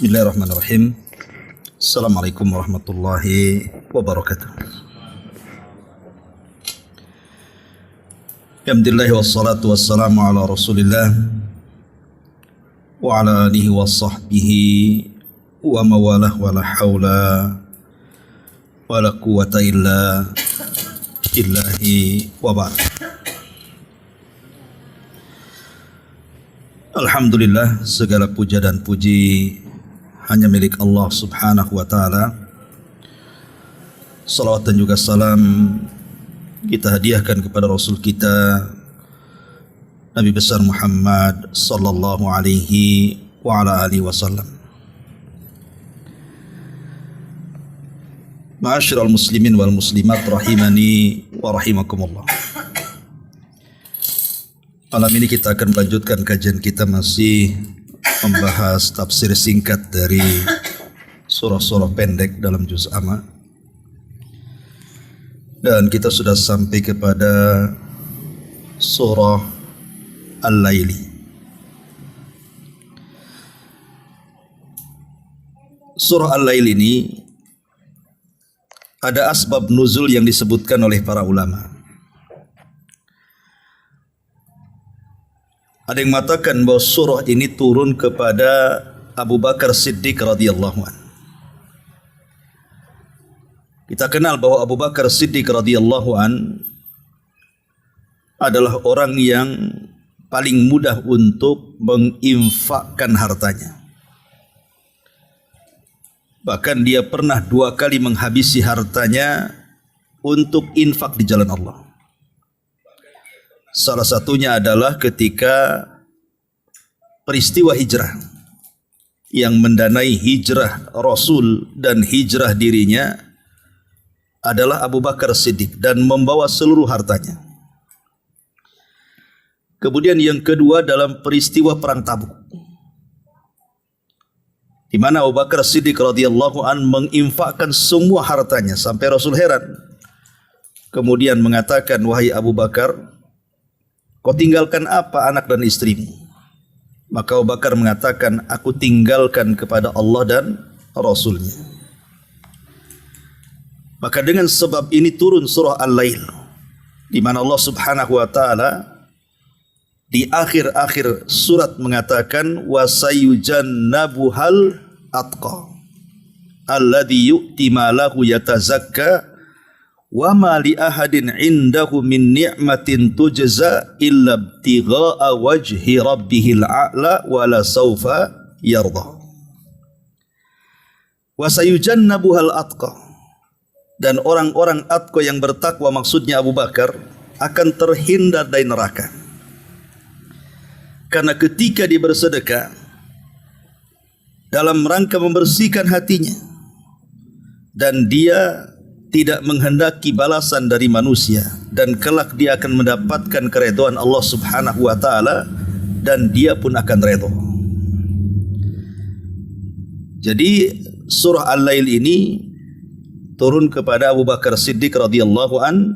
Bismillahirrahmanirrahim. Assalamualaikum warahmatullahi wabarakatuh. Alhamdulillah wassalatu wassalamu ala Rasulillah wa ala alihi wa sahbihi wa mawalah wa la hawla wa la quwata illa billahi wa ba'd. Alhamdulillah, segala puja dan puji hanya milik Allah subhanahu wa ta'ala. Salawat dan juga salam kita hadiahkan kepada Rasul kita Nabi besar Muhammad sallallahu alaihi wa ala alihi wasallam. Ma'asyiral muslimin wal muslimat rahimani wa rahimakumullah. Malam ini kita akan melanjutkan kajian kita, masih membahas tafsir singkat dari surah-surah pendek dalam juz amma. Dan kita sudah sampai kepada surah Al-Laili. Surah Al-Laili ini ada asbab nuzul yang disebutkan oleh para ulama. Ada yang mengatakan bahwa surah ini turun kepada Abu Bakar Siddiq radhiyallahu anhu. Kita kenal bahwa Abu Bakar Siddiq radhiyallahu anhu adalah orang yang paling mudah untuk menginfakkan hartanya. Bahkan dia pernah 2 kali menghabisi hartanya untuk infak di jalan Allah. Salah satunya adalah ketika peristiwa hijrah yang mendanai hijrah Rasul dan hijrah dirinya adalah Abu Bakar Siddiq dan membawa seluruh hartanya. Kemudian yang kedua dalam peristiwa perang Tabuk, di mana Abu Bakar Siddiq radhiyallahu an menginfakkan semua hartanya sampai Rasul heran. Kemudian mengatakan, "Wahai Abu Bakar, kau tinggalkan apa anak dan istrimu?" Maka Abu Bakar mengatakan, "Aku tinggalkan kepada Allah dan Rasulnya." Maka dengan sebab ini turun surah Al-Lail, di mana Allah subhanahu wa ta'ala di akhir-akhir surat mengatakan, "Wa sayujannabuhal atqa alladhi yu'ti malahu yatazakka wa ma li ahadin indahu min ni'matin tujza illa ibtigha'a wajhi rabbihil a'la wa la sawfa yarda." Wa sayujannabuhal atqa, dan orang-orang atqa yang bertakwa, maksudnya Abu Bakar, akan terhindar dari neraka. Karena ketika dia bersedekah dalam rangka membersihkan hatinya, dan dia tidak menghendaki balasan dari manusia, dan kelak dia akan mendapatkan keridhaan Allah subhanahu wa ta'ala, dan dia pun akan redha. Jadi surah Al-Lail ini turun kepada Abu Bakar Siddiq radhiyallahu an,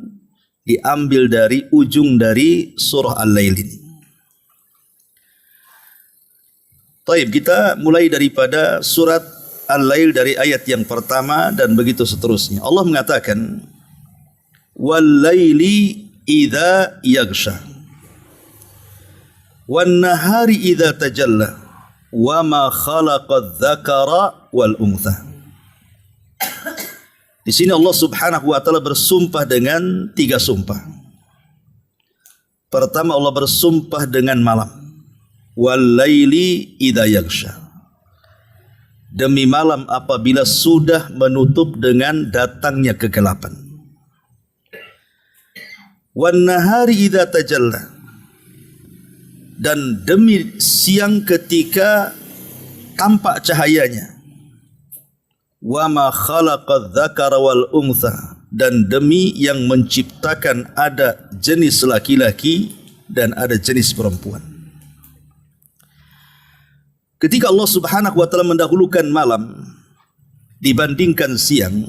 diambil dari ujung dari surah Al-Lail ini. Baik, kita mulai daripada surat Al-Lail dari ayat yang pertama dan begitu seterusnya. Allah mengatakan, "Wal-laili idza yaghsha wan-nahari idza tajalla wa ma khalaqadz-dzakara wal-untha." Di sini Allah subhanahu wa ta'ala bersumpah dengan 3 sumpah. Pertama, Allah bersumpah dengan malam. Wal-laili idza yaghsha, demi malam apabila sudah menutup dengan datangnya kegelapan. Wan-nahari idza tajalla, dan demi siang ketika tampak cahayanya. Wa ma khalaqadz-dzakara wal untha, dan demi yang menciptakan ada jenis laki-laki dan ada jenis perempuan. Ketika Allah subhanahu wa ta'ala mendahulukan malam dibandingkan siang,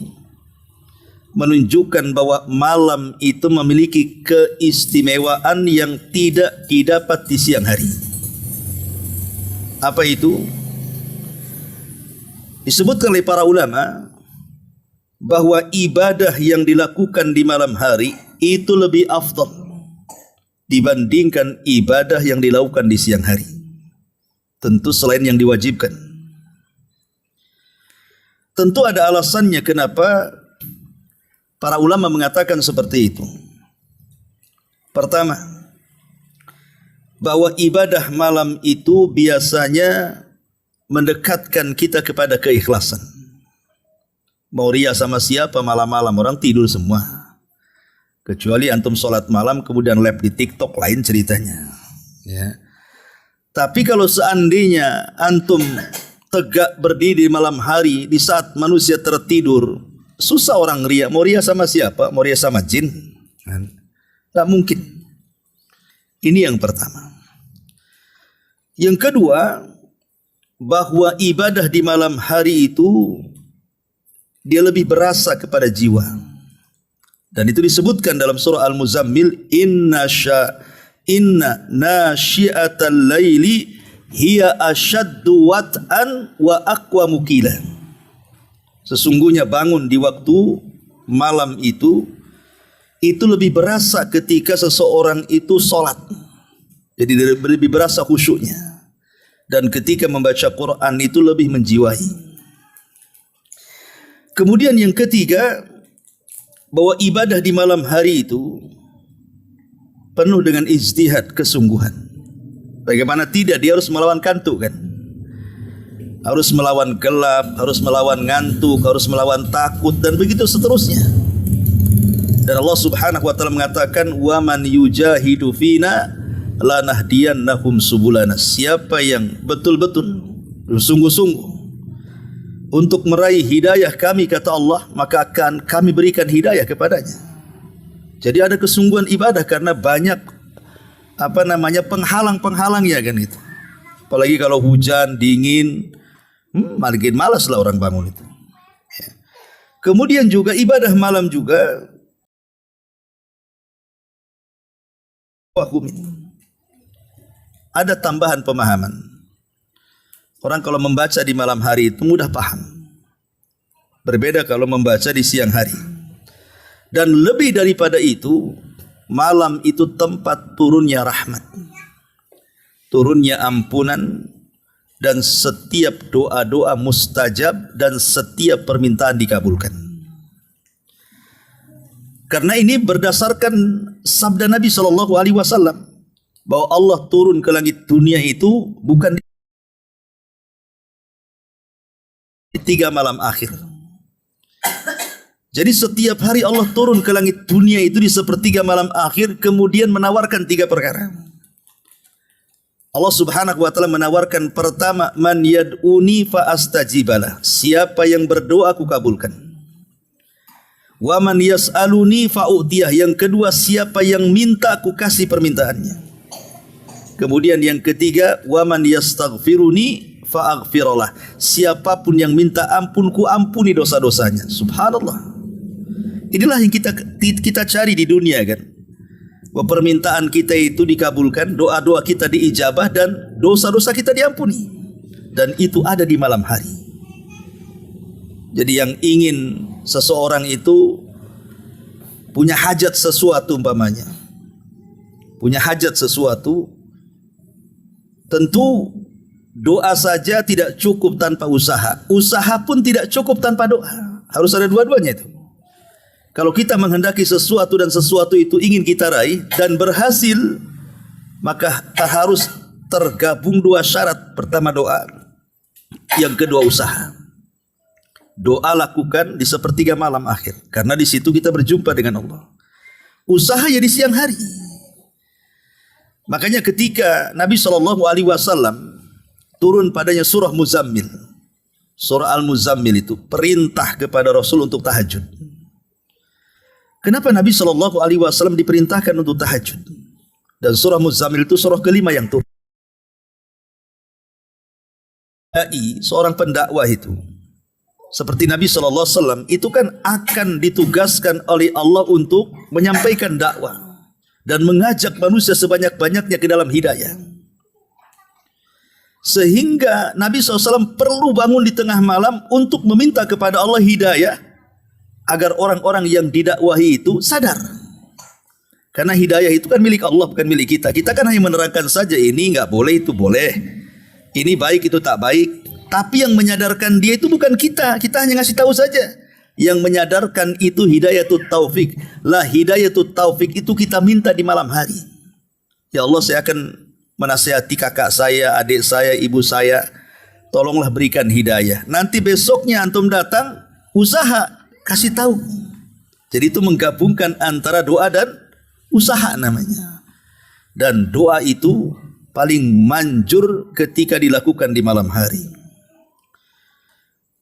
menunjukkan bahwa malam itu memiliki keistimewaan yang tidak didapat di siang hari. Apa itu? Disebutkan oleh para ulama bahwa ibadah yang dilakukan di malam hari itu lebih afdal dibandingkan ibadah yang dilakukan di siang hari. Tentu selain yang diwajibkan. Tentu ada alasannya kenapa para ulama mengatakan seperti itu. Pertama, bahwa ibadah malam itu biasanya mendekatkan kita kepada keikhlasan. Mau ria sama siapa malam-malam, orang tidur semua. Kecuali antum sholat malam kemudian live di TikTok, lain ceritanya. Ya. Tapi kalau seandainya antum tegak berdiri di malam hari di saat manusia tertidur, susah orang ria. Mau ria sama siapa? Mau ria sama jin? Tak mungkin. Ini yang pertama. Yang kedua, bahwa ibadah di malam hari itu dia lebih berasa kepada jiwa. Dan itu disebutkan dalam surah Al-Muzammil, inna nasyi'atal laili hiya asyaddu wat'an wa aqwamu qila. Sesungguhnya bangun di waktu malam itu lebih berasa ketika seseorang itu sholat. Jadi lebih berasa khusyuknya. Dan ketika membaca Quran itu lebih menjiwai. Kemudian yang ketiga, bahwa ibadah di malam hari itu penuh dengan ijtihad, kesungguhan. Bagaimana tidak, dia harus melawan kantuk kan? Harus melawan gelap, harus melawan ngantuk, harus melawan takut, dan begitu seterusnya. Dan Allah Subhanahu wa taala mengatakan, "Wa man yujahidu fina lanahdiyannahum subulana." Siapa yang betul-betul sungguh-sungguh untuk meraih hidayah kami, kata Allah, maka akan kami berikan hidayah kepadanya. Jadi ada kesungguhan ibadah karena banyak penghalang-penghalangnya kan itu. Apalagi kalau hujan, dingin, makin malas lah orang bangun itu. Ya. Kemudian juga ibadah malam juga ada tambahan pemahaman. Orang kalau membaca di malam hari itu mudah paham. Berbeda kalau membaca di siang hari. Dan lebih daripada itu, malam itu tempat turunnya rahmat, turunnya ampunan, dan setiap doa-doa mustajab dan setiap permintaan dikabulkan. Karena ini berdasarkan sabda Nabi SAW bahwa Allah turun ke langit dunia itu bukan di 3 malam akhir. Jadi setiap hari Allah turun ke langit dunia itu di sepertiga malam akhir, kemudian menawarkan 3 perkara. Allah Subhanahu wa taala menawarkan, pertama, man yad'uni fa astajibalah. Siapa yang berdoa aku kabulkan. Wa man yas'aluni fa u'tiyah. Yang kedua, siapa yang minta aku kasih permintaannya. Kemudian yang ketiga, wa man yastaghfiruni fa aghfirullah. Siapapun yang minta ampun ku ampuni dosa-dosanya. Subhanallah. Inilah yang kita cari di dunia kan. Bahwa permintaan kita itu dikabulkan, doa-doa kita diijabah, dan dosa-dosa kita diampuni. Dan itu ada di malam hari. Jadi yang ingin seseorang itu punya hajat sesuatu umpamanya, punya hajat sesuatu, tentu doa saja tidak cukup tanpa usaha. Usaha pun tidak cukup tanpa doa. Harus ada dua-duanya itu. Kalau kita menghendaki sesuatu dan sesuatu itu ingin kita raih dan berhasil, maka harus tergabung 2 syarat. Pertama doa, yang kedua usaha. Doa lakukan di sepertiga malam akhir, karena di situ kita berjumpa dengan Allah. Usaha ya di siang hari. Makanya ketika Nabi SAW turun padanya surah Muzammil, surah Al-Muzammil itu perintah kepada Rasul untuk tahajud. Kenapa Nabi SAW diperintahkan untuk tahajud? Dan surah Muzammil itu surah kelima yang turun. Seorang pendakwah itu, seperti Nabi SAW, itu kan akan ditugaskan oleh Allah untuk menyampaikan dakwah dan mengajak manusia sebanyak-banyaknya ke dalam hidayah. Sehingga Nabi SAW perlu bangun di tengah malam untuk meminta kepada Allah hidayah agar orang-orang yang didakwahi itu sadar. Karena hidayah itu kan milik Allah, bukan milik kita. Kita kan hanya menerangkan saja, ini enggak boleh, itu boleh. Ini baik, itu tak baik. Tapi yang menyadarkan dia itu bukan kita. Kita hanya ngasih tahu saja. Yang menyadarkan itu hidayatut taufik. Lah hidayatut taufik itu kita minta di malam hari. Ya Allah, saya akan menasihati kakak saya, adik saya, ibu saya. Tolonglah berikan hidayah. Nanti besoknya antum datang, usaha, kasih tahu. Jadi itu menggabungkan antara doa dan usaha namanya. Dan doa itu paling manjur ketika dilakukan di malam hari.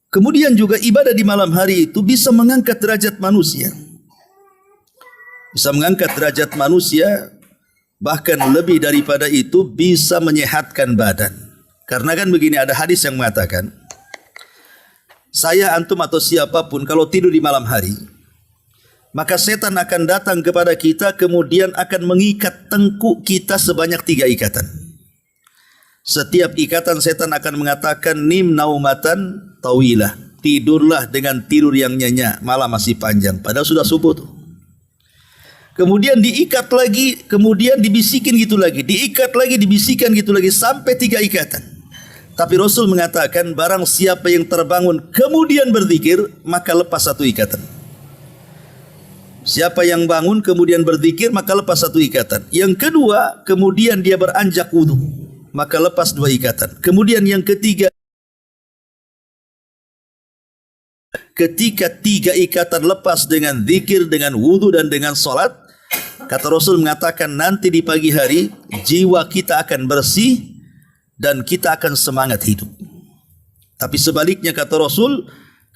Kemudian juga ibadah di malam hari itu bisa mengangkat derajat manusia. Bisa mengangkat derajat manusia, bahkan lebih daripada itu bisa menyehatkan badan. Karena kan begini, ada hadis yang mengatakan, saya, antum atau siapapun kalau tidur di malam hari, maka setan akan datang kepada kita kemudian akan mengikat tengkuk kita sebanyak 3 ikatan. Setiap ikatan setan akan mengatakan nim naumatan tawilah, tidurlah dengan tidur yang nyenyak, malam masih panjang, padahal sudah subuh tuh. Kemudian diikat lagi, kemudian dibisikin gitu lagi, diikat lagi, dibisikan gitu lagi, sampai 3 ikatan. Tapi Rasul mengatakan barang siapa yang terbangun kemudian berzikir, maka lepas 1 ikatan. Siapa yang bangun kemudian berzikir, maka lepas 1 ikatan. Yang kedua, kemudian dia beranjak wudu, maka lepas 2 ikatan. Kemudian yang ketiga, ketika 3 ikatan lepas dengan zikir, dengan wudu dan dengan salat, kata Rasul mengatakan nanti di pagi hari jiwa kita akan bersih dan kita akan semangat hidup. Tapi sebaliknya kata Rasul,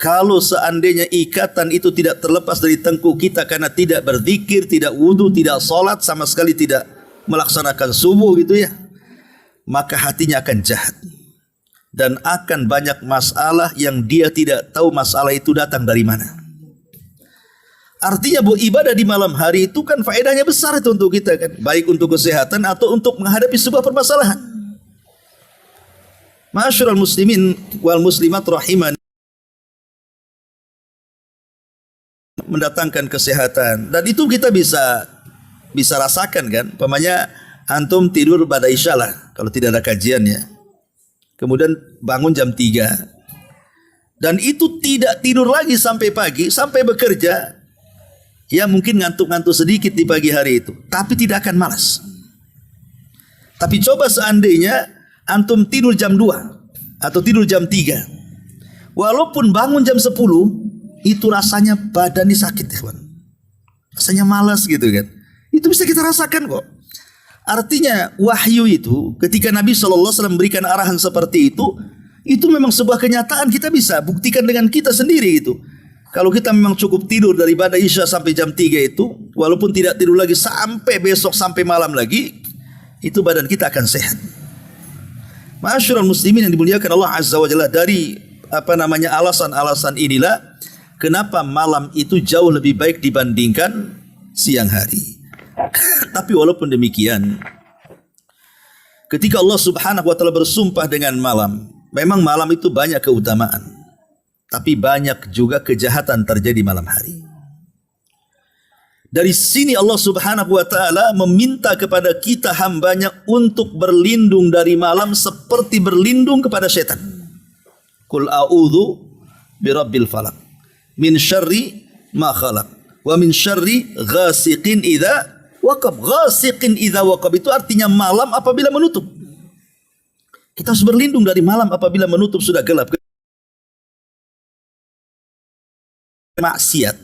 kalau seandainya ikatan itu tidak terlepas dari tengkuk kita karena tidak berzikir, tidak wudu, tidak salat, sama sekali tidak melaksanakan subuh gitu ya, maka hatinya akan jahat dan akan banyak masalah yang dia tidak tahu masalah itu datang dari mana. Artinya bahwa ibadah di malam hari itu kan faedahnya besar itu untuk kita kan, baik untuk kesehatan atau untuk menghadapi sebuah permasalahan. Ma'asyiral muslimin wal muslimat rahiman, mendatangkan kesehatan, dan itu kita bisa rasakan kan. Pamannya antum tidur pada isya lah kalau tidak ada kajian ya, kemudian bangun jam 3 dan itu tidak tidur lagi sampai pagi, sampai bekerja. Ya mungkin ngantuk-ngantuk sedikit di pagi hari itu, tapi tidak akan malas. Tapi coba seandainya antum tidur jam 2 atau tidur jam 3, walaupun bangun jam 10, itu rasanya badannya sakit ya, rasanya malas gitu kan. Itu bisa kita rasakan kok. Artinya wahyu itu ketika Nabi SAW memberikan arahan seperti itu memang sebuah kenyataan, kita bisa buktikan dengan kita sendiri itu. Kalau kita memang cukup tidur dari pada isya sampai jam 3 itu, walaupun tidak tidur lagi sampai besok sampai malam lagi, itu badan kita akan sehat. Ma'asyiral muslimin yang dimuliakan Allah Azza wa Jalla, dari alasan-alasan inilah kenapa malam itu jauh lebih baik dibandingkan siang hari. Tapi walaupun demikian, ketika Allah Subhanahu wa taala bersumpah dengan malam, memang malam itu banyak keutamaan. Tapi banyak juga kejahatan terjadi malam hari. Dari sini Allah Subhanahu wa taala meminta kepada kita hambanya untuk berlindung dari malam seperti berlindung kepada setan. Qul a'udzu birabbil falaq min syarri ma khalaq wa min syarri ghasiqin idza waqab. Ghasiqin idza waqab itu artinya malam apabila menutup. Kita harus berlindung dari malam apabila menutup, sudah gelap. Maksiat.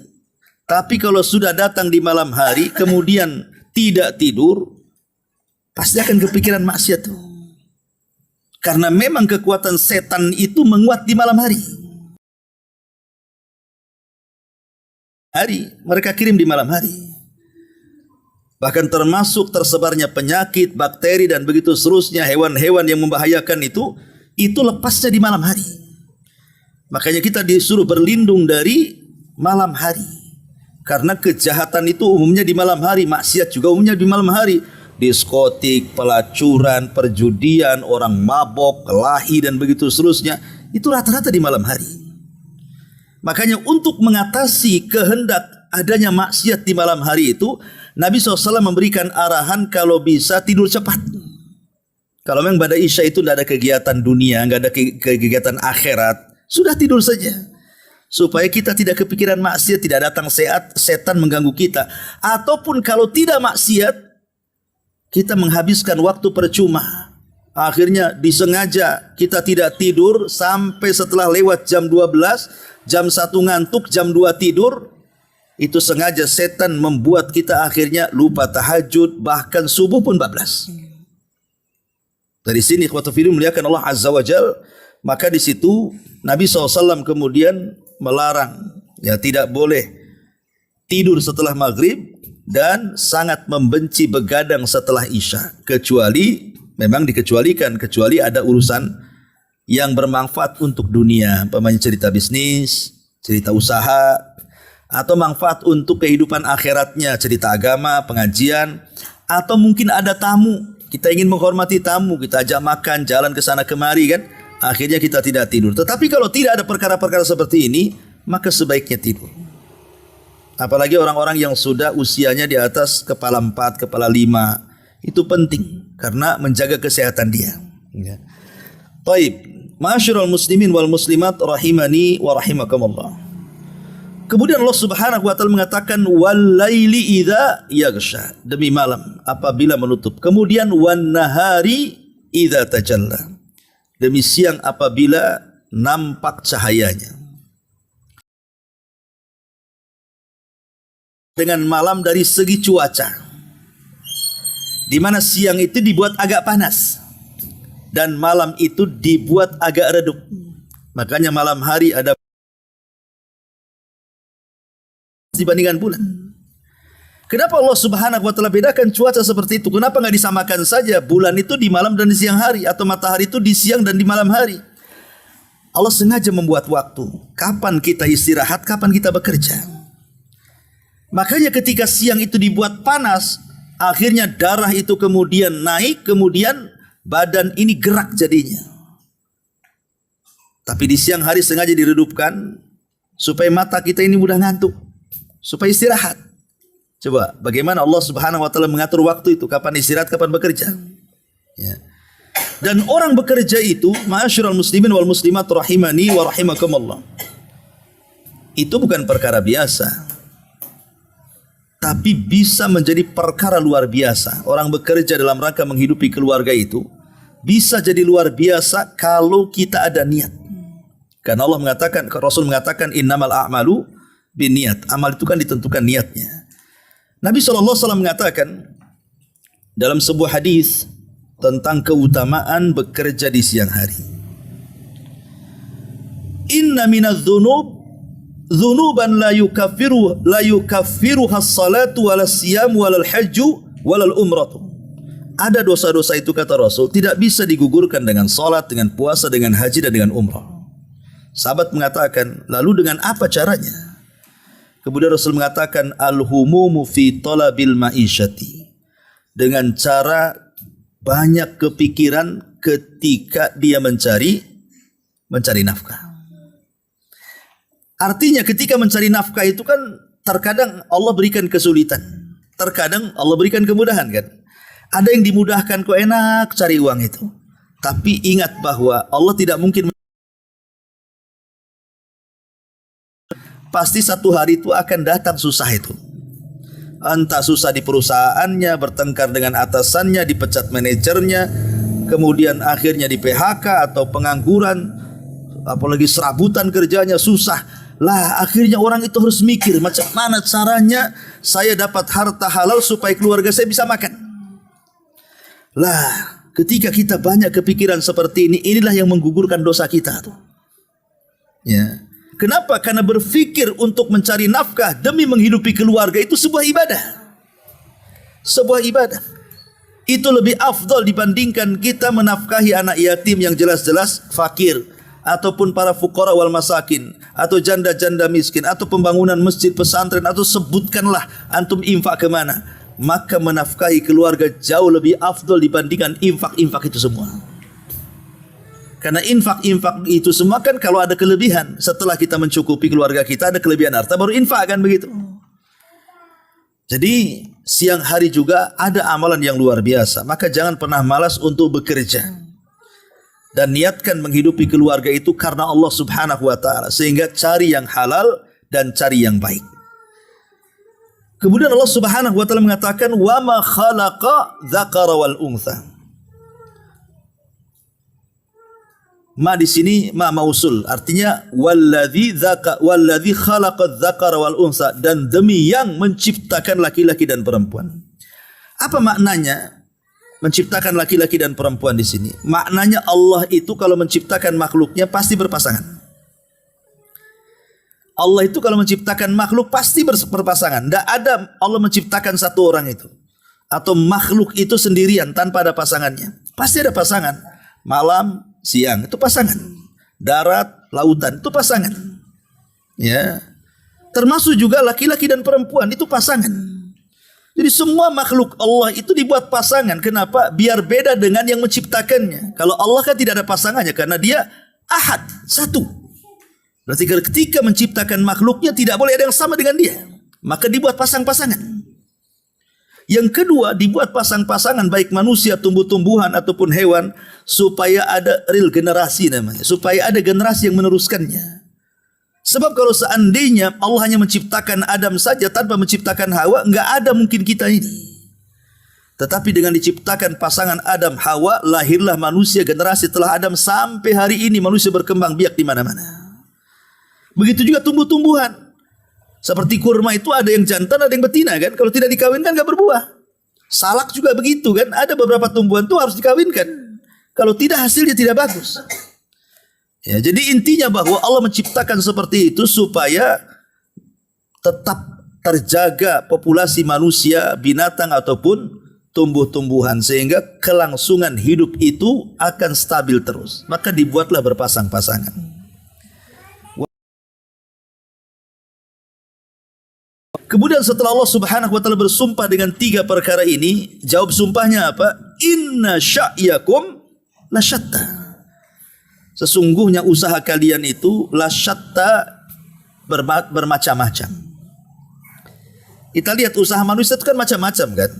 Tapi kalau sudah datang di malam hari kemudian tidak tidur, pasti akan kepikiran maksiat tuh. Karena memang kekuatan setan itu menguat di malam hari. Mereka kirim di malam hari. Bahkan termasuk tersebarnya penyakit, bakteri dan begitu seterusnya, hewan-hewan yang membahayakan itu lepasnya di malam hari. Makanya kita disuruh berlindung dari malam hari. Karena kejahatan itu umumnya di malam hari, maksiat juga umumnya di malam hari. diskotik, pelacuran, perjudian, orang mabok, kelahi dan begitu seterusnya, itu rata-rata di malam hari. Makanya untuk mengatasi kehendak adanya maksiat di malam hari itu, Nabi SAW memberikan arahan kalau bisa tidur cepat. Kalau memang pada Isya itu tidak ada kegiatan dunia, nggak ada kegiatan akhirat, sudah tidur saja. Supaya kita tidak kepikiran maksiat, tidak datang setan mengganggu kita. Ataupun kalau tidak maksiat, kita menghabiskan waktu percuma. Akhirnya disengaja kita tidak tidur sampai setelah lewat jam 12, jam 1 ngantuk, jam 2 tidur. Itu sengaja setan membuat kita akhirnya lupa tahajud, bahkan subuh pun bablas. Dari sini ikhwatu fillah muliakan Allah Azza wa Jal, maka di situ Nabi SAW kemudian melarang, ya tidak boleh tidur setelah maghrib dan sangat membenci begadang setelah Isya, kecuali memang dikecualikan, kecuali ada urusan yang bermanfaat untuk dunia, umpamanya cerita bisnis, cerita usaha, atau manfaat untuk kehidupan akhiratnya, cerita agama, pengajian, atau mungkin ada tamu, kita ingin menghormati tamu, kita ajak makan, jalan ke sana kemari kan, akhirnya kita tidak tidur. Tetapi kalau tidak ada perkara-perkara seperti ini, maka sebaiknya tidur. Apalagi orang-orang yang sudah usianya di atas kepala 4, kepala 5, itu penting karena menjaga kesehatan dia. Ya. Taib, ma'asyiral muslimin wal muslimat rahimani wa rahimakumullah. Kemudian Allah Subhanahu wa taala mengatakan wal laili idza yaghsha, demi malam apabila menutup. Kemudian wan nahari idza tajalla, demi siang apabila nampak cahayanya. Dengan malam dari segi cuaca, di mana siang itu dibuat agak panas dan malam itu dibuat agak redup. Makanya malam hari ada dibandingkan bulan. Kenapa Allah Subhanahu wa taala bedakan cuaca seperti itu? Kenapa nggak disamakan saja bulan itu di malam dan di siang hari, atau matahari itu di siang dan di malam hari? Allah sengaja membuat waktu kapan kita istirahat, kapan kita bekerja. Makanya ketika siang itu dibuat panas, akhirnya darah itu kemudian naik, kemudian badan ini gerak jadinya. Tapi di siang hari sengaja diredupkan supaya mata kita ini mudah ngantuk, supaya istirahat. Coba bagaimana Allah Subhanahu wa taala mengatur waktu itu, kapan istirahat, kapan bekerja. Ya. Dan orang bekerja itu, ma'asyiral muslimin wal muslimat rahimani wa rahimakumullah, itu bukan perkara biasa, tapi bisa menjadi perkara luar biasa. Orang bekerja dalam rangka menghidupi keluarga itu bisa jadi luar biasa kalau kita ada niat. Karena Allah mengatakan, Rasul mengatakan innamal a'malu binniat. Amal itu kan ditentukan niatnya. Nabi SAW mengatakan dalam sebuah hadis tentang keutamaan bekerja di siang hari. Inna minadz dzunub dzunuban la yukaffiruha as-salatu wala siyam wala al-hajju wala al-umratu. Ada dosa-dosa itu kata Rasul tidak bisa digugurkan dengan salat, dengan puasa, dengan haji dan dengan umrah. Sahabat mengatakan, lalu dengan apa caranya? Kemudian Rasul mengatakan, al-humumu fi talabil ma'isyati, dengan cara banyak kepikiran ketika dia mencari nafkah. Artinya ketika mencari nafkah itu kan terkadang Allah berikan kesulitan, terkadang Allah berikan kemudahan kan. Ada yang dimudahkan, kok enak cari uang itu. Tapi ingat bahwa Allah tidak mungkin, pasti satu hari itu akan datang susah itu. Entah susah di perusahaannya, bertengkar dengan atasannya, dipecat manajernya, kemudian akhirnya di PHK atau pengangguran, apalagi serabutan kerjanya susah. Lah akhirnya orang itu harus mikir macam mana caranya saya dapat harta halal supaya keluarga saya bisa makan. Lah ketika kita banyak kepikiran seperti ini, inilah yang menggugurkan dosa kita tuh. Ya. Kenapa? Karena berpikir untuk mencari nafkah demi menghidupi keluarga itu sebuah ibadah. Sebuah ibadah. Itu lebih afdal dibandingkan kita menafkahi anak yatim yang jelas-jelas fakir, ataupun para fuqara wal masakin, atau janda-janda miskin, atau pembangunan masjid pesantren, atau sebutkanlah antum infak kemana. maka menafkahi keluarga jauh lebih afdal dibandingkan infak-infak itu semua. Karena infak-infak itu semua kan kalau ada kelebihan, setelah kita mencukupi keluarga kita ada kelebihan harta baru infak kan begitu. Jadi siang hari juga ada amalan yang luar biasa, maka jangan pernah malas untuk bekerja. Dan niatkan menghidupi keluarga itu karena Allah Subhanahu wa taala, sehingga cari yang halal dan cari yang baik. Kemudian Allah Subhanahu wa taala mengatakan wa ma khalaqa dzakara wal untha. Ma di sini ma mausul, artinya walladzi khalaqa dzakara wal untha, dan demi yang menciptakan laki-laki dan perempuan. Apa maknanya menciptakan laki-laki dan perempuan di sini? Maknanya Allah itu kalau menciptakan makhluknya pasti berpasangan. Allah itu kalau menciptakan makhluk pasti berpasangan. Tidak ada Allah menciptakan satu orang itu atau makhluk itu sendirian tanpa ada pasangannya. Pasti ada pasangan. Malam, siang itu pasangan. Darat, lautan itu pasangan. Ya. Termasuk juga laki-laki dan perempuan itu pasangan. Jadi semua makhluk Allah itu dibuat pasangan. Kenapa? Biar beda dengan yang menciptakannya. Kalau Allah kan tidak ada pasangannya karena dia ahad, satu. Berarti ketika menciptakan makhluknya tidak boleh ada yang sama dengan dia. Maka dibuat pasang-pasangan. Yang kedua, dibuat pasang-pasangan baik manusia, tumbuh-tumbuhan ataupun hewan supaya ada real generasi namanya. Supaya ada generasi yang meneruskannya. Sebab kalau seandainya Allah hanya menciptakan Adam saja tanpa menciptakan Hawa, enggak ada mungkin kita ini. Tetapi dengan diciptakan pasangan Adam Hawa, lahirlah manusia generasi setelah Adam sampai hari ini manusia berkembang biak di mana-mana. Begitu juga tumbuh-tumbuhan. Seperti kurma itu ada yang jantan, ada yang betina kan. Kalau tidak dikawinkan nggak berbuah. Salak juga begitu kan. Ada beberapa tumbuhan itu harus dikawinkan. Kalau tidak hasilnya tidak bagus. Ya, jadi intinya bahwa Allah menciptakan seperti itu supaya tetap terjaga populasi manusia, binatang ataupun tumbuh-tumbuhan. Sehingga kelangsungan hidup itu akan stabil terus. Maka dibuatlah berpasang-pasangan. Kemudian setelah Allah Subhanahu wa taala bersumpah dengan tiga perkara ini, jawab sumpahnya apa? Inna sya'yakum lasyatta. Sesungguhnya usaha kalian itu lasyatta, bermacam-macam. Kita lihat usaha manusia itu kan macam-macam kan.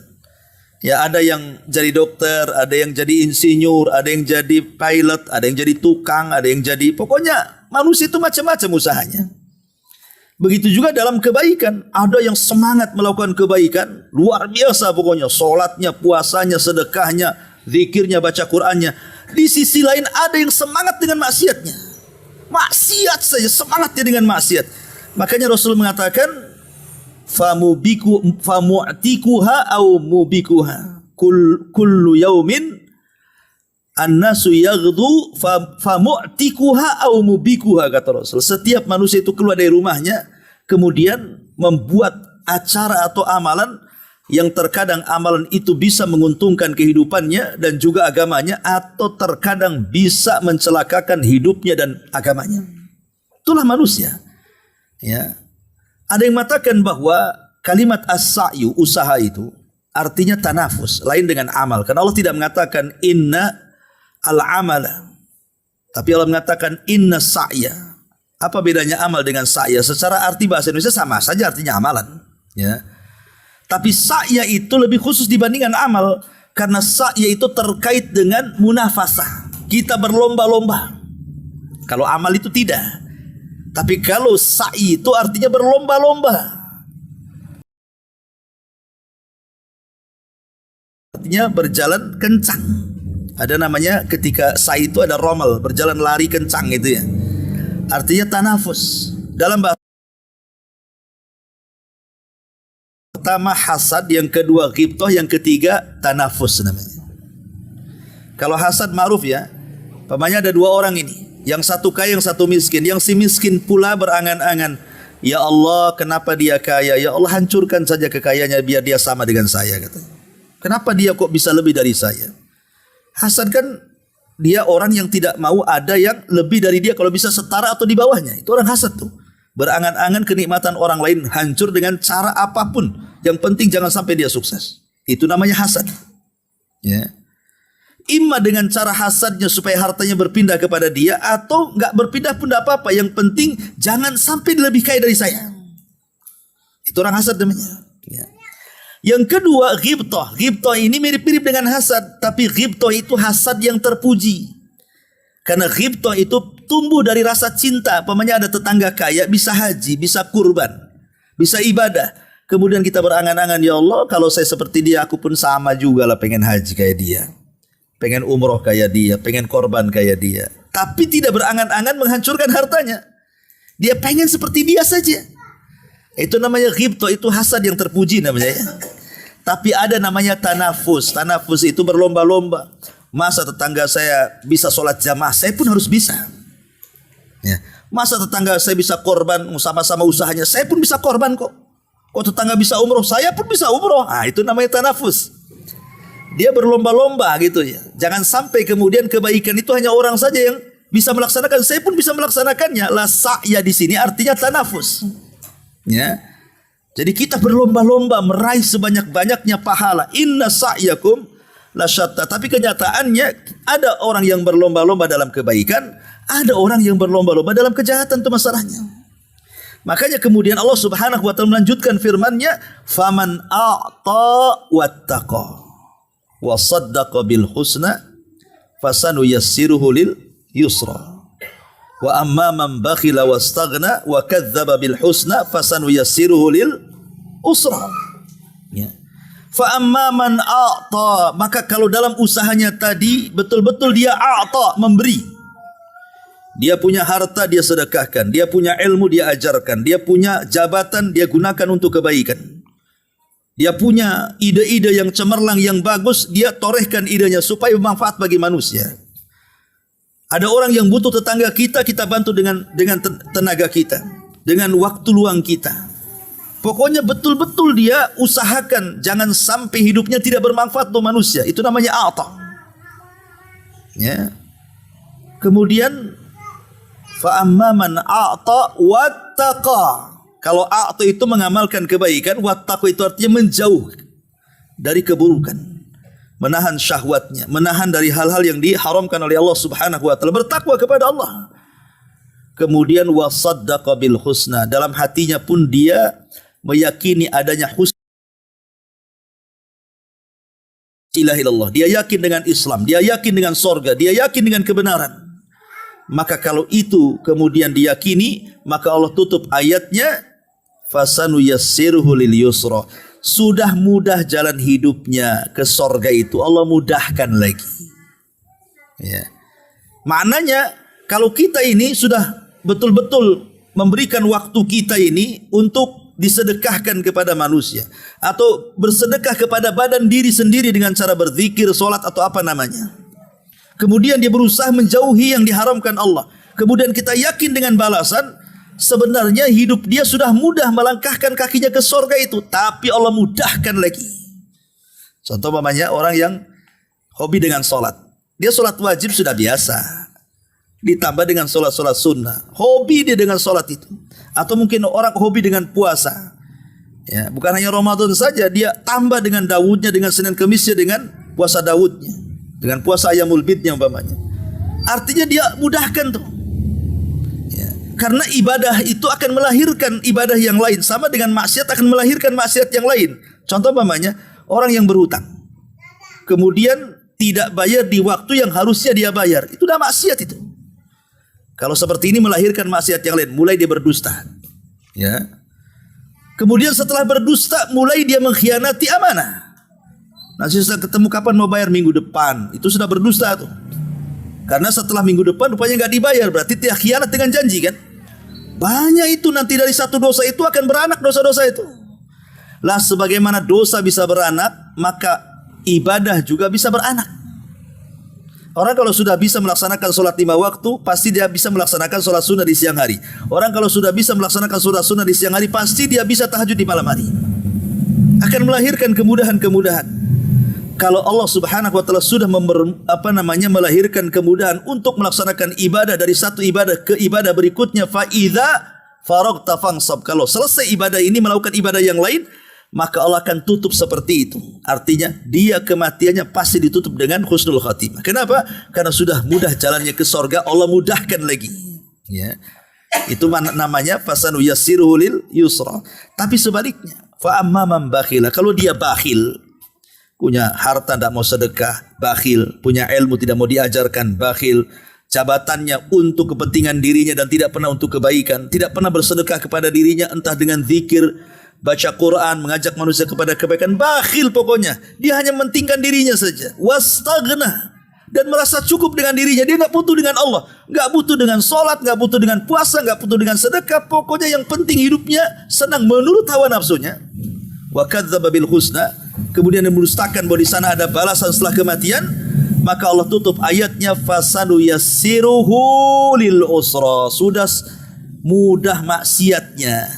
Ya, ada yang jadi dokter, ada yang jadi insinyur, ada yang jadi pilot, ada yang jadi tukang, ada yang jadi, pokoknya manusia itu macam-macam usahanya. Begitu juga dalam kebaikan. Ada yang semangat melakukan kebaikan, luar biasa pokoknya. Sholatnya, puasanya, sedekahnya, zikirnya, baca Qur'annya. Di sisi lain ada yang semangat dengan maksiatnya. Maksiat saja, semangatnya dengan maksiat. Makanya Rasul mengatakan, famu'tikuha au mubikuha. Kullu yaumin annasu yaghdu famu'tikuha au mubikuha, kata Rasul. Setiap manusia itu keluar dari rumahnya kemudian membuat acara atau amalan yang terkadang amalan itu bisa menguntungkan kehidupannya dan juga agamanya, atau terkadang bisa mencelakakan hidupnya dan agamanya. Itulah manusia. Ya. Ada yang mengatakan bahwa kalimat as-sa'yu, usaha itu artinya tanafus, lain dengan amal. Karena Allah tidak mengatakan inna al-amala, tapi Allah mengatakan inna sa'ya. Apa bedanya amal dengan sa'ya? Secara arti bahasa Indonesia sama saja artinya amalan, ya. Tapi sa'ya itu lebih khusus dibandingkan amal, karena sa'ya itu terkait dengan munafasah. Kita berlomba-lomba. Kalau amal itu tidak. Tapi kalau sa'i itu artinya berlomba-lomba. Artinya berjalan kencang. Ada namanya ketika sa'i itu ada romal, berjalan lari kencang itu ya. Artinya tanafus. Dalam bahasa pertama hasad, yang kedua ghibthah, yang ketiga tanafus namanya. Kalau hasad ma'ruf ya. Pamannya ada dua orang ini. Yang satu kaya, yang satu miskin. Yang si miskin pula berangan-angan, ya Allah, kenapa dia kaya? Ya Allah, hancurkan saja kekayaannya biar dia sama dengan saya, katanya. Kenapa dia kok bisa lebih dari saya? Hasad kan dia orang yang tidak mau ada yang lebih dari dia, kalau bisa setara atau di bawahnya. Itu orang hasad tuh. berangan-angan kenikmatan orang lain hancur dengan cara apapun. Yang penting jangan sampai dia sukses. Itu namanya hasad. Ya. Imma dengan cara hasadnya supaya hartanya berpindah kepada dia, atau nggak berpindah pun tidak apa-apa. Yang penting jangan sampai dia lebih kaya dari saya. Itu orang hasad namanya. Ya. Yang kedua, ghibthah. Ghibthah ini mirip-mirip dengan hasad, tapi ghibthah itu hasad yang terpuji. Karena ghibthah itu tumbuh dari rasa cinta. Pamannya ada tetangga kaya, bisa haji, bisa kurban, bisa ibadah. Kemudian kita berangan-angan, ya Allah, kalau saya seperti dia, aku pun sama juga lah, pengen haji kayak dia, pengen umroh kayak dia, pengen korban kayak dia. Tapi tidak berangan-angan menghancurkan hartanya. Dia pengen seperti dia saja. Itu namanya ghibthah, itu hasad yang terpuji namanya ya. Tapi ada namanya tanafus. Tanafus itu berlomba-lomba. Masa tetangga saya bisa sholat jamaah, saya pun harus bisa. Ya. Masa tetangga saya bisa korban, sama-sama usahanya, saya pun bisa korban kok. Kok tetangga bisa umroh, saya pun bisa umroh. Ah, itu namanya tanafus. Dia berlomba-lomba gitu ya. Jangan sampai kemudian kebaikan itu hanya orang saja yang bisa melaksanakan, saya pun bisa melaksanakannya. La sa'ya di sini artinya tanafus. Ya. Jadi kita berlomba-lomba meraih sebanyak-banyaknya pahala. Inna sa'yakum lasyatta. Tapi kenyataannya ada orang yang berlomba-lomba dalam kebaikan, ada orang yang berlomba-lomba dalam kejahatan, itu masalahnya. Makanya kemudian Allah Subhanahu wa taala melanjutkan firman-Nya, "Faman a'ta wattaqa wa saddaqa bil husna fasanuyassiruhu lil yusra. Wa amma man bakhila wastaghna wa kadzdzaba bil husna fasanuyassiruhu lil usra." Ya. Fa amma man a'ta, maka kalau dalam usahanya tadi betul-betul dia a'ta, memberi. Dia punya harta, dia sedekahkan. Dia punya ilmu, dia ajarkan. Dia punya jabatan, dia gunakan untuk kebaikan. Dia punya ide-ide yang cemerlang, yang bagus, dia torehkan idenya supaya bermanfaat bagi manusia. Ada orang yang butuh tetangga kita, kita bantu dengan tenaga kita, dengan waktu luang kita. Pokoknya betul-betul dia usahakan jangan sampai hidupnya tidak bermanfaat untuk manusia. Itu namanya a'ta. Ya. Kemudian fa amma man a'ta wattaqa. Kalau a'ta itu mengamalkan kebaikan, wattaqa itu artinya menjauh dari keburukan, menahan syahwatnya, menahan dari hal-hal yang diharamkan oleh Allah Subhanahu wa taala, bertakwa kepada Allah. Kemudian wasaddaqa bil husna, dalam hatinya pun dia meyakini adanya husna ilahi Allah. Dia yakin dengan Islam, dia yakin dengan sorga, dia yakin dengan kebenaran. Maka kalau itu kemudian diyakini, maka Allah tutup ayatnya, fasanuyassiruhu lil yusra. Sudah mudah jalan hidupnya ke sorga itu, Allah mudahkan lagi. Ya. Maknanya kalau kita ini sudah betul-betul memberikan waktu kita ini untuk disedekahkan kepada manusia, atau bersedekah kepada badan diri sendiri dengan cara berzikir, sholat atau apa namanya. Kemudian dia berusaha menjauhi yang diharamkan Allah. Kemudian kita yakin dengan balasan, sebenarnya hidup dia sudah mudah melangkahkan kakinya ke sorga itu, tapi Allah mudahkan lagi. Contoh mamanya orang yang hobi dengan sholat. Dia sholat wajib sudah biasa, ditambah dengan sholat-sholat sunnah. Hobi dia dengan sholat itu. Atau mungkin orang hobi dengan puasa. Ya, bukan hanya Ramadan saja, dia tambah dengan Daudnya, dengan Senin Kemisnya, dengan puasa Daudnya, dengan puasa Ayyamul Bidnya umpamanya. Artinya dia mudahkan tuh. Ya. Karena ibadah itu akan melahirkan ibadah yang lain, sama dengan maksiat akan melahirkan maksiat yang lain. Contoh umpamanya orang yang berhutang, kemudian tidak bayar di waktu yang harusnya dia bayar, itu udah maksiat itu. Kalau seperti ini melahirkan maksiat yang lain, mulai dia berdusta. Ya. Kemudian setelah berdusta, mulai dia mengkhianati amanah. Nanti sudah ketemu kapan mau bayar, minggu depan. Itu sudah berdusta tuh. Karena setelah minggu depan rupanya nggak dibayar, berarti dia khianat dengan janji kan. Banyak itu, nanti dari satu dosa itu akan beranak dosa-dosa itu. Lah sebagaimana dosa bisa beranak, maka ibadah juga bisa beranak. Orang kalau sudah bisa melaksanakan sholat 5 waktu, pasti dia bisa melaksanakan sholat sunnah di siang hari. Orang kalau sudah bisa melaksanakan sholat sunnah di siang hari, pasti dia bisa tahajud di malam hari. Akan melahirkan kemudahan-kemudahan. Kalau Allah Subhanahu wa taala sudah melahirkan kemudahan untuk melaksanakan ibadah dari satu ibadah ke ibadah berikutnya, fa idza Faragta fansab. Kalau selesai ibadah ini melakukan ibadah yang lain, maka Allah akan tutup seperti itu. Artinya dia kematiannya pasti ditutup dengan husnul khatimah. Kenapa? Karena sudah mudah jalannya ke sorga, Allah mudahkan lagi. Ya. Itu namanya fasanu yassiruhu lil yusra. Tapi sebaliknya, fa amma man bakhila, kalau dia bakhil, punya harta tidak mau sedekah, bakhil, punya ilmu tidak mau diajarkan, bakhil, jabatannya untuk kepentingan dirinya dan tidak pernah untuk kebaikan, tidak pernah bersedekah kepada dirinya entah dengan zikir, baca Quran, mengajak manusia kepada kebaikan, bakhil pokoknya. Dia hanya mementingkan dirinya saja. Wastaghna, dan merasa cukup dengan dirinya. Dia enggak butuh dengan Allah, enggak butuh dengan salat, enggak butuh dengan puasa, enggak butuh dengan sedekah. Pokoknya yang penting hidupnya senang menurut hawa nafsunya. Wa kadzdzaba bil husna, kemudian mendustakan bahwa di sana ada balasan setelah kematian, maka Allah tutup ayatnya fasanu yassiruhu lil usra. Sudah mudah maksiatnya,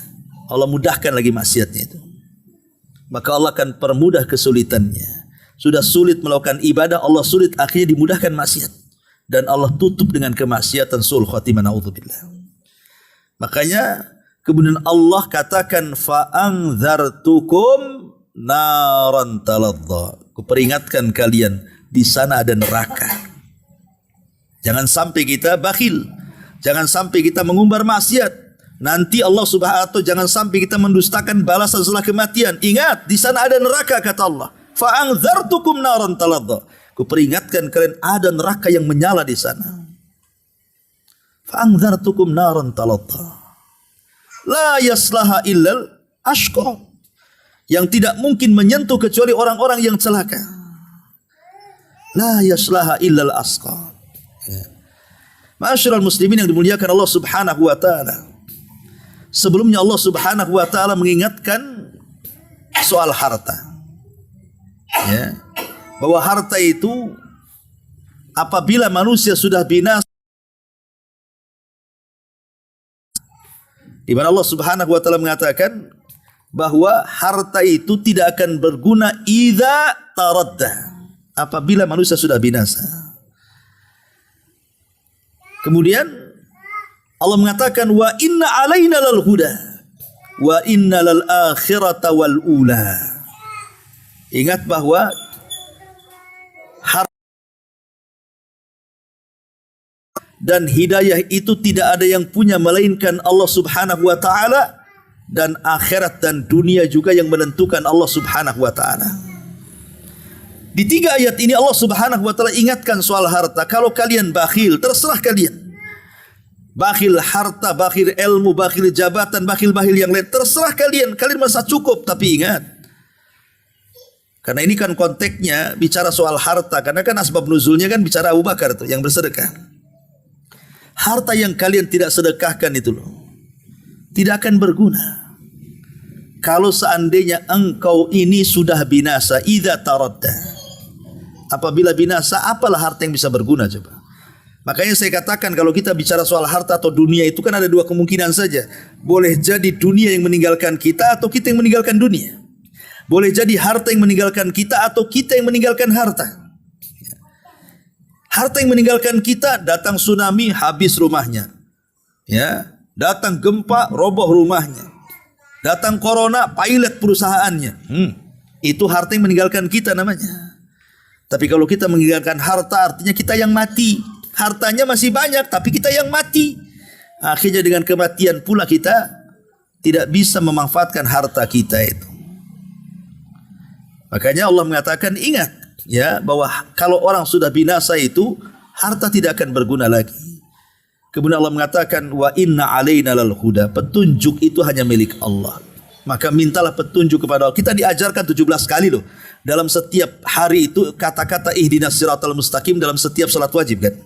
Allah mudahkan lagi maksiatnya itu. Maka Allah akan permudah kesulitannya. Sudah sulit melakukan ibadah, Allah sulit akhirnya dimudahkan maksiat. Dan Allah tutup dengan kemaksiatan, sul khatimah, naudzubillah. Makanya kemudian Allah katakan fa'anzartukum naran taladza. Kuperingatkan kalian, di sana ada neraka. Jangan sampai kita bakhil, jangan sampai kita mengumbar maksiat. Nanti Allah Subhanahu wa taala, jangan sampai kita mendustakan balasan setelah kematian. Ingat, di sana ada neraka, kata Allah. Fa'anzartukum naran taladza. Kuperingatkan kalian ada neraka yang menyala di sana. Fa'anzartukum naran taladza. La yaslaha illal ashqa. Yang tidak mungkin menyentuh kecuali orang-orang yang celaka. La yaslaha illal ashqa. Ma'asyiral muslimin yang dimuliakan Allah Subhanahu wa taala. Sebelumnya Allah Subhanahu wa taala mengingatkan soal harta. Ya. Bahwa harta itu apabila manusia sudah binasa, di mana Allah Subhanahu wa taala mengatakan bahwa harta itu tidak akan berguna idza taradda, apabila manusia sudah binasa. Kemudian Allah mengatakan wa inna alaina lal huda wa inna lal akhirata wal ula. Ingat bahwa harta dan hidayah itu tidak ada yang punya melainkan Allah Subhanahu wa taala, dan akhirat dan dunia juga yang menentukan Allah Subhanahu wa taala. Di 3 ayat ini Allah Subhanahu wa taala ingatkan soal harta. Kalau kalian bakhil, terserah kalian. Bakhil harta, bakhil ilmu, bakhil jabatan, bakhil yang lain, terserah kalian. Kalian merasa cukup, tapi ingat, karena ini kan konteksnya bicara soal harta, karena kan asbab nuzulnya kan bicara Abu Bakar tuh yang bersedekah. Harta yang kalian tidak sedekahkan itu loh, tidak akan berguna. Kalau seandainya engkau ini sudah binasa, idza taradda. Apabila binasa, apalah harta yang bisa berguna coba? Makanya saya katakan kalau kita bicara soal harta atau dunia itu kan ada 2 kemungkinan saja. Boleh jadi dunia yang meninggalkan kita atau kita yang meninggalkan dunia. Boleh jadi harta yang meninggalkan kita atau kita yang meninggalkan harta. Harta yang meninggalkan kita, datang tsunami, habis rumahnya. Ya, datang gempa, roboh rumahnya. Datang corona, pilot perusahaannya. Itu harta yang meninggalkan kita namanya. Tapi kalau kita meninggalkan harta, artinya kita yang mati. Hartanya masih banyak, tapi kita yang mati. Akhirnya dengan kematian pula kita tidak bisa memanfaatkan harta kita itu. Makanya Allah mengatakan ingat ya bahwa kalau orang sudah binasa itu harta tidak akan berguna lagi. Kemudian Allah mengatakan wa inna alaina lal huda, petunjuk itu hanya milik Allah. Maka mintalah petunjuk kepada Allah. Kita diajarkan 17 kali loh dalam setiap hari itu kata-kata ihdinas siratal mustaqim dalam setiap salat wajib kan.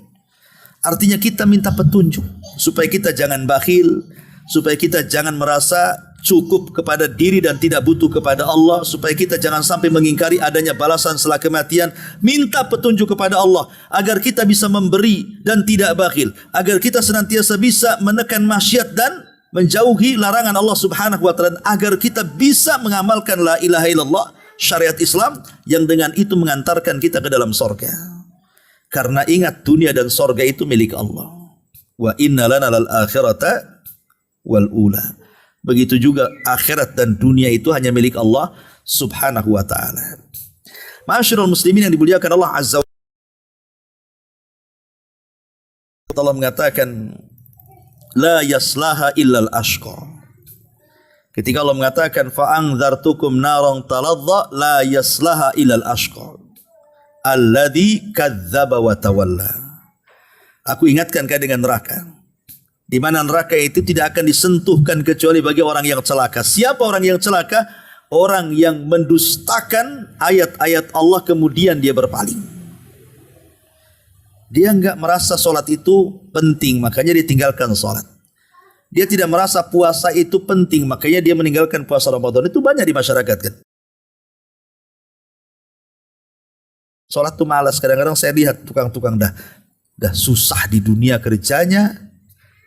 Artinya kita minta petunjuk supaya kita jangan bakhil, supaya kita jangan merasa cukup kepada diri dan tidak butuh kepada Allah, supaya kita jangan sampai mengingkari adanya balasan setelah kematian. Minta petunjuk kepada Allah agar kita bisa memberi dan tidak bakhil, agar kita senantiasa bisa menekan maksiat dan menjauhi larangan Allah Subhanahu wa taala, agar kita bisa mengamalkan la ilaha illallah, syariat Islam yang dengan itu mengantarkan kita ke dalam surga. Karena ingat dunia dan surga itu milik Allah. Wa inna lana lal akhirata wal ula. Begitu juga akhirat dan dunia itu hanya milik Allah Subhanahu wa taala. Ma'asyiral muslimin yang dimuliakan Allah Azza wa Jalla, Allah mengatakan la yaslaha illal ashqa. Ketika Allah mengatakan fa'anzartukum naran taladza la yaslaha illal ashqa alladzi kadzdzaba wa tawalla. Aku ingatkan kalian dengan neraka, di mana neraka itu tidak akan disentuhkan kecuali bagi orang yang celaka. Siapa orang yang celaka? Orang yang mendustakan ayat-ayat Allah kemudian dia berpaling. Dia enggak merasa sholat itu penting, makanya dia tinggalkan sholat. Dia tidak merasa puasa itu penting, makanya dia meninggalkan puasa Ramadan. Itu banyak di masyarakat kan. Sholat itu malas. Kadang-kadang saya lihat tukang-tukang dah susah di dunia kerjanya,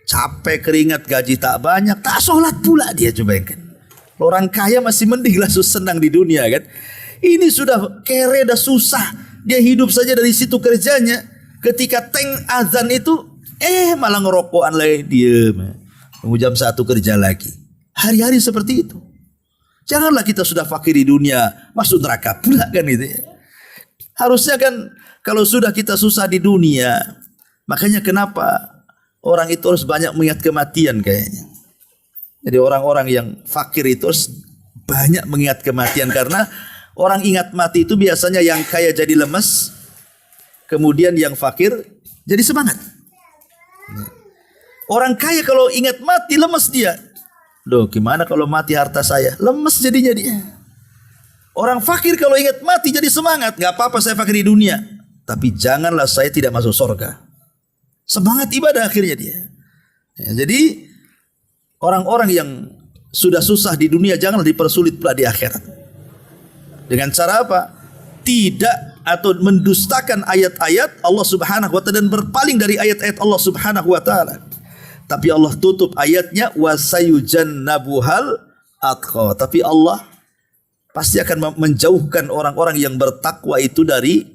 capek, keringat, gaji tak banyak, tak sholat pula dia, coba kan. Orang kaya masih mending lah senang di dunia kan. Ini sudah kere, dah susah. Dia hidup saja dari situ kerjanya. Ketika teng azan itu, malah ngerokokan lagi, diem. Tunggu jam 1 kerja lagi. Hari-hari seperti itu. Janganlah kita sudah fakir di dunia, masuk neraka pula kan itu ya. Harusnya kan kalau sudah kita susah di dunia, makanya kenapa orang itu harus banyak mengingat kematian kayaknya. Jadi orang-orang yang fakir itu harus banyak mengingat kematian, karena orang ingat mati itu biasanya yang kaya jadi lemes, kemudian yang fakir jadi semangat. Orang kaya kalau ingat mati lemes dia. Loh, gimana kalau mati harta saya? Lemes jadinya dia. Orang fakir kalau ingat mati jadi semangat. Gak apa-apa saya fakir di dunia, tapi janganlah saya tidak masuk surga. Semangat ibadah akhirnya dia. Ya, jadi orang-orang yang sudah susah di dunia janganlah dipersulit pula di akhirat. Dengan cara apa? Tidak atau mendustakan ayat-ayat Allah Subhanahu wa taala dan berpaling dari ayat-ayat Allah Subhanahu wa taala. Tapi Allah tutup ayatnya wasayujannabuhal atqa. Tapi Allah pasti akan menjauhkan orang-orang yang bertakwa itu dari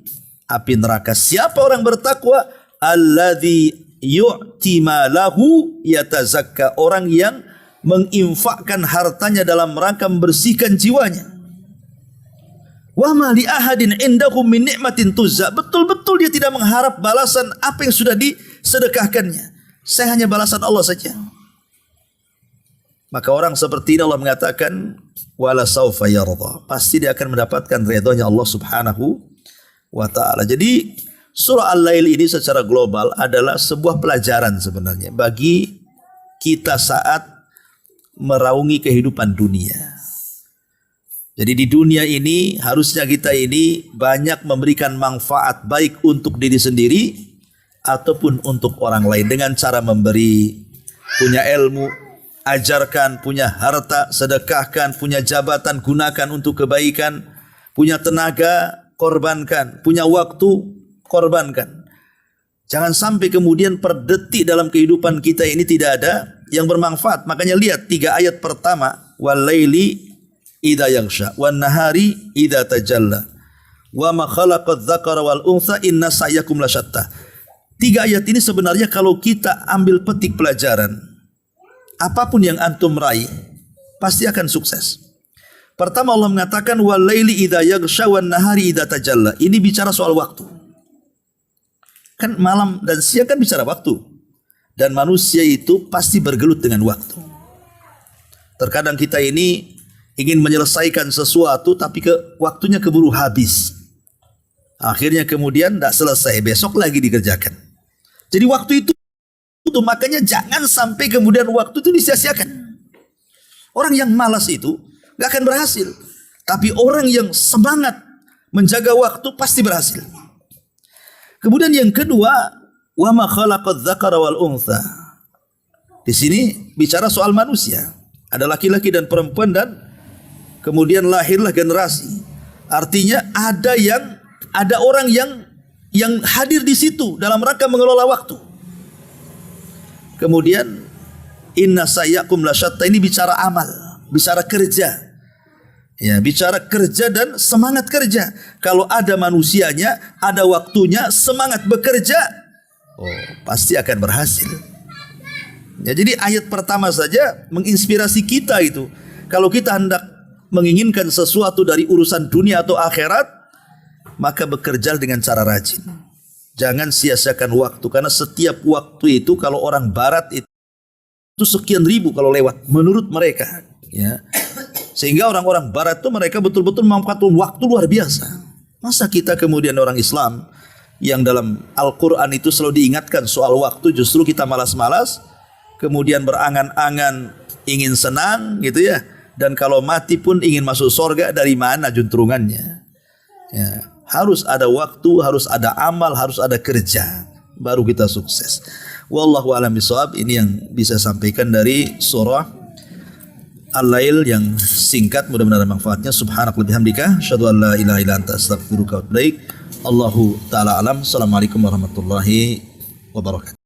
api neraka. Siapa orang bertakwa? Alladzi yu'ti malahu yatazakka. Orang yang menginfakkan hartanya dalam rangka membersihkan jiwanya. Wa ma li ahadin indahum min ni'matin tuzza. Betul-betul dia tidak mengharap balasan apa yang sudah disedekahkannya. Saya hanya balasan Allah saja. Maka orang seperti ini Allah mengatakan wala saufa yarda. Pasti dia akan mendapatkan ridhonya Allah Subhanahu wa taala. Jadi surah Al-Lail ini secara global adalah sebuah pelajaran sebenarnya bagi kita saat meraungi kehidupan dunia. Jadi di dunia ini harusnya kita ini banyak memberikan manfaat baik untuk diri sendiri ataupun untuk orang lain dengan cara memberi, punya ilmu, ajarkan, punya harta, sedekahkan, punya jabatan, gunakan untuk kebaikan, punya tenaga, korbankan, punya waktu, korbankan. Jangan sampai kemudian per detik dalam kehidupan kita ini tidak ada yang bermanfaat. Makanya lihat 3 ayat pertama, wal laili idza yaghsha wan nahari idza tajalla wa ma khalaqadz dzakara wal untha inna sa'yakum lasyatta. 3 ayat ini sebenarnya kalau kita ambil petik pelajaran, apapun yang antum raih pasti akan sukses. Pertama Allah mengatakan wal laili idza yaghsha wan nahari idza tajalla. Ini bicara soal waktu. Kan malam dan siang kan bicara waktu. Dan manusia itu pasti bergelut dengan waktu. Terkadang kita ini ingin menyelesaikan sesuatu tapi waktunya keburu habis. Akhirnya kemudian tidak selesai, besok lagi dikerjakan. Jadi waktu itu makanya jangan sampai kemudian waktu itu disia-siakan. Orang yang malas itu gak akan berhasil. Tapi orang yang semangat menjaga waktu pasti berhasil. Kemudian yang kedua, wa ma khalaqadz dzakara wal untha. Di sini bicara soal manusia. Ada laki-laki dan perempuan dan kemudian lahirlah generasi. Artinya ada orang yang hadir di situ dalam rangka mengelola waktu. Kemudian inna sa'yakum lasyatta, ini bicara amal, bicara kerja. Ya, bicara kerja dan semangat kerja. Kalau ada manusianya, ada waktunya, semangat bekerja, pasti akan berhasil. Ya, jadi ayat pertama saja menginspirasi kita itu. Kalau kita hendak menginginkan sesuatu dari urusan dunia atau akhirat, maka bekerja dengan cara rajin. Jangan sia-siakan waktu, karena setiap waktu itu kalau orang barat itu sekian ribu kalau lewat menurut mereka, ya. Sehingga orang-orang barat itu mereka betul-betul memanfaatkan waktu luar biasa. Masa kita kemudian orang Islam yang dalam Al-Quran itu selalu diingatkan soal waktu, justru kita malas-malas, kemudian berangan-angan ingin senang gitu ya, dan kalau mati pun ingin masuk surga, dari mana juntrungannya? Ya, harus ada waktu, harus ada amal, harus ada kerja, baru kita sukses. Wallahu a'lam bishawab. Ini yang bisa sampaikan dari surah Al-Lail yang singkat, mudah-mudahan manfaatnya. Subhanakallahumma bihamdika, asyhadu an la ilaha illa anta, astaghfiruka wa atubu ilaik. Allahu ta'ala alam. Assalamualaikum warahmatullahi wabarakatuh.